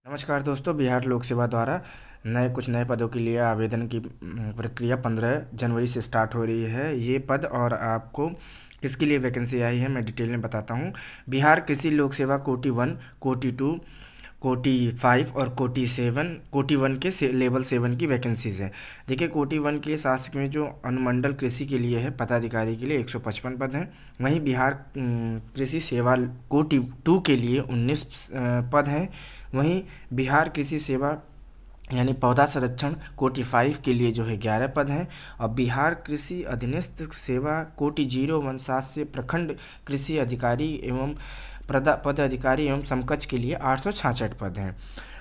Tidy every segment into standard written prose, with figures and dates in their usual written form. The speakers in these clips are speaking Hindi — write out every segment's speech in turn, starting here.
नमस्कार दोस्तों, बिहार लोक सेवा द्वारा कुछ नए पदों के लिए आवेदन की प्रक्रिया 15 जनवरी से स्टार्ट हो रही है। ये पद और आपको किसके लिए वैकेंसी आई है मैं डिटेल में बताता हूँ। बिहार कृषि लोक सेवा कोटि 1, कोटि 2, कोटि 5 और कोटि 7, कोटि 1 के लेवल 7 की वैकेंसीज है। देखिए, कोटि 1 के लिए शासक में जो अनुमंडल कृषि के लिए है पदाधिकारी के लिए 155 पद हैं। वहीं बिहार कृषि सेवा कोटि 2 के लिए 19 पद हैं। वहीं बिहार कृषि सेवा यानी पौधा संरक्षण कोटि 5 के लिए जो है 11 पद हैं। और बिहार कृषि अधीनस्थ सेवा कोटि 017 से प्रखंड कृषि अधिकारी एवं पद अधिकारी एवं समकक्ष के लिए 866 पद हैं।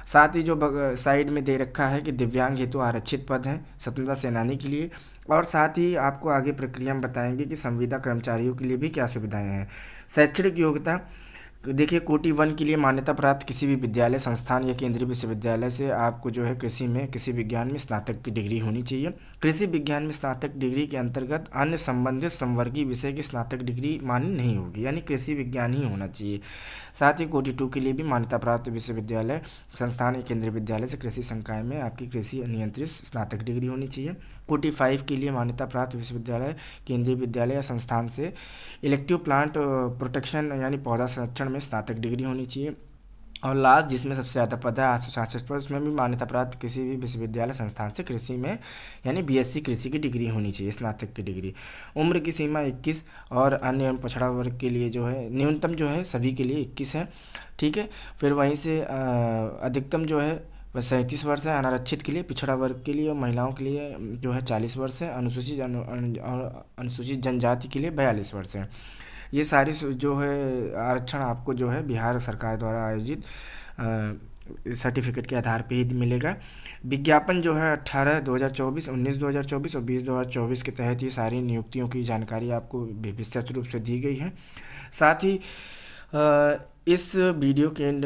साथ ही जो साइड में दे रखा है कि दिव्यांग हेतु आरक्षित पद हैं स्वतंत्रता सेनानी के लिए। और साथ ही आपको आगे प्रक्रिया में बताएंगे कि संविदा कर्मचारियों के लिए भी क्या सुविधाएं हैं। शैक्षणिक योग्यता देखिए, कोटि 1 के लिए मान्यता प्राप्त किसी भी विद्यालय संस्थान या केंद्रीय विश्वविद्यालय से आपको जो है कृषि में किसी विज्ञान में स्नातक की डिग्री होनी चाहिए। कृषि विज्ञान में स्नातक डिग्री के अंतर्गत अन्य संबंधित संवर्गीय विषय की स्नातक डिग्री मान्य नहीं होगी, यानी कृषि विज्ञान ही होना चाहिए। साथ ही कोटि 2 के लिए भी मान्यता प्राप्त विश्वविद्यालय संस्थान या केंद्रीय विद्यालय से कृषि संकाय में आपकी कृषि नियंत्रित स्नातक डिग्री होनी चाहिए। कोटि 5 के लिए मान्यता प्राप्त विश्वविद्यालय केंद्रीय विद्यालय या संस्थान से इलेक्टिव प्लांट प्रोटेक्शन यानी पौधा संरक्षण में स्नातक डिग्री होनी चाहिए। और लास्ट जिसमें सबसे ज़्यादा पद है 866 पर, उसमें भी मान्यता प्राप्त किसी भी विश्वविद्यालय संस्थान से कृषि में यानी बीएससी कृषि की डिग्री होनी चाहिए, स्नातक की डिग्री। उम्र की सीमा 21 और अन्य एवं पछड़ा वर्ग के लिए जो है न्यूनतम जो है सभी के लिए 21 है। ठीक है, फिर वहीं से अधिकतम जो है वह 37 वर्ष है। अनारक्षित के लिए, पिछड़ा वर्ग के लिए और महिलाओं के लिए जो है 40 वर्ष है। अनुसूचित जनजाति के लिए 42 वर्ष है। ये सारी जो है आरक्षण आपको जो है बिहार सरकार द्वारा आयोजित सर्टिफिकेट के आधार पे ही मिलेगा। विज्ञापन जो है 18/2024, 19/2024 और 20/2024 के तहत ये सारी नियुक्तियों की जानकारी आपको विस्तृत रूप से दी गई है। साथ ही इस वीडियो के एंड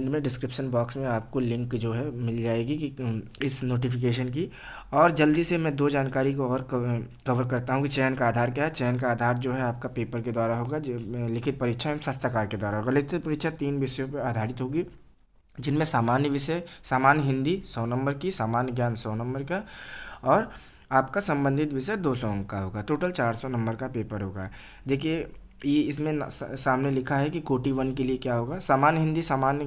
में डिस्क्रिप्शन बॉक्स में आपको लिंक जो है मिल जाएगी कि इस नोटिफिकेशन की। और जल्दी से मैं दो जानकारी को और कवर करता हूँ कि चयन का आधार क्या है। चयन का आधार जो है आपका पेपर के द्वारा होगा, जो लिखित परीक्षा एवं शास्त्रागार के द्वारा होगा। लिखित परीक्षा 3 विषयों पर आधारित होगी, जिनमें सामान्य विषय, सामान्य हिंदी 100 नंबर की, सामान्य ज्ञान 100 नंबर का और आपका संबंधित विषय 200 अंक का होगा। टोटल 400 नंबर का पेपर होगा। देखिए, ये इसमें सामने लिखा है कि कोटि 1 के लिए क्या होगा। सामान्य हिंदी, सामान्य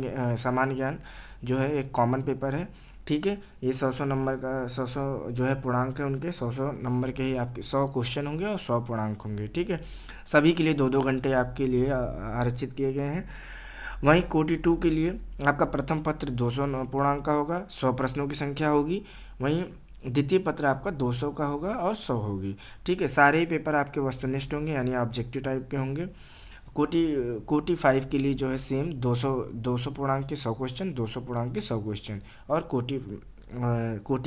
ज्ञान जो है एक कॉमन पेपर है। ठीक है, ये 100 नंबर का 100 जो है पूर्णांक है उनके, 100 नंबर के ही आपके 100 क्वेश्चन होंगे और 100 पूर्णांक होंगे। ठीक है, सभी के लिए 2-2 घंटे आपके लिए आरक्षित किए गए हैं। वहीं कोटि 2 के लिए आपका प्रथम पत्र 200 पूर्णांक का होगा, 100 प्रश्नों की संख्या होगी। वहीं द्वितीय पत्र आपका 200 का होगा और 100 होगी। ठीक है, सारे ही पेपर आपके वस्तुनिष्ठ होंगे यानी ऑब्जेक्टिव टाइप के होंगे। कोटि 5 के लिए जो है सेम 200 पूर्णांक के 100 क्वेश्चन, 200 पूर्णांक के 100 क्वेश्चन। और कोटि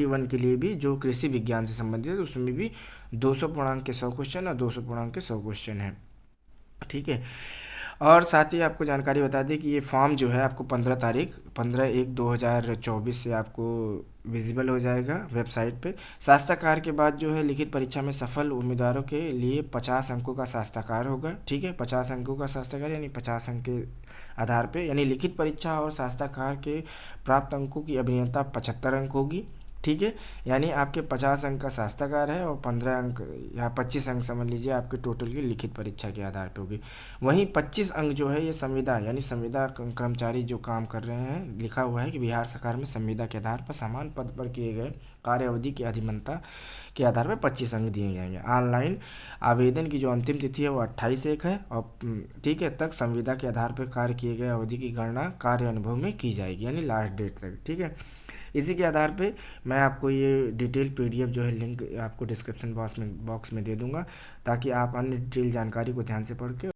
1 के लिए भी जो कृषि विज्ञान से संबंधित है उसमें भी 200 पूर्णांक के 100 क्वेश्चन और 200 पूर्णांक के 100 क्वेश्चन हैं। ठीक है, और साथ ही आपको जानकारी बता दें कि ये फॉर्म जो है आपको 15/1/2024 से आपको विजिबल हो जाएगा वेबसाइट पे। शास्त्रागार के बाद जो है लिखित परीक्षा में सफल उम्मीदवारों के लिए 50 अंकों का शास्त्रागार होगा। ठीक है, 50 अंकों का शास्त्रागार यानी 50 अंक के आधार पे, यानी लिखित परीक्षा और शास्त्रागार के प्राप्त अंकों की अभियंता 75 अंक होगी। ठीक है, यानी आपके 50 अंक का शास्त्रागार है और 15 अंक या 25 अंक समझ लीजिए आपके टोटल की लिखित परीक्षा के आधार पे होगी। वहीं 25 अंक जो है ये संविदा यानी संविदा कर्मचारी जो काम कर रहे हैं, लिखा हुआ है कि बिहार सरकार में संविदा के आधार पर समान पद पर किए गए कार्य अवधि की अधिमानता के आधार पर 25 अंक दिए जाएंगे। ऑनलाइन आवेदन की जो अंतिम तिथि है वो 28/1 है और ठीक है तक संविदा के आधार पर कार्य किए गए अवधि की गणना कार्य अनुभव में की जाएगी, यानी लास्ट डेट तक। ठीक है, इसी के आधार पे मैं आपको ये डिटेल पीडीएफ जो है लिंक आपको डिस्क्रिप्शन बॉक्स में दे दूंगा, ताकि आप अन्य डिटेल जानकारी को ध्यान से पढ़ के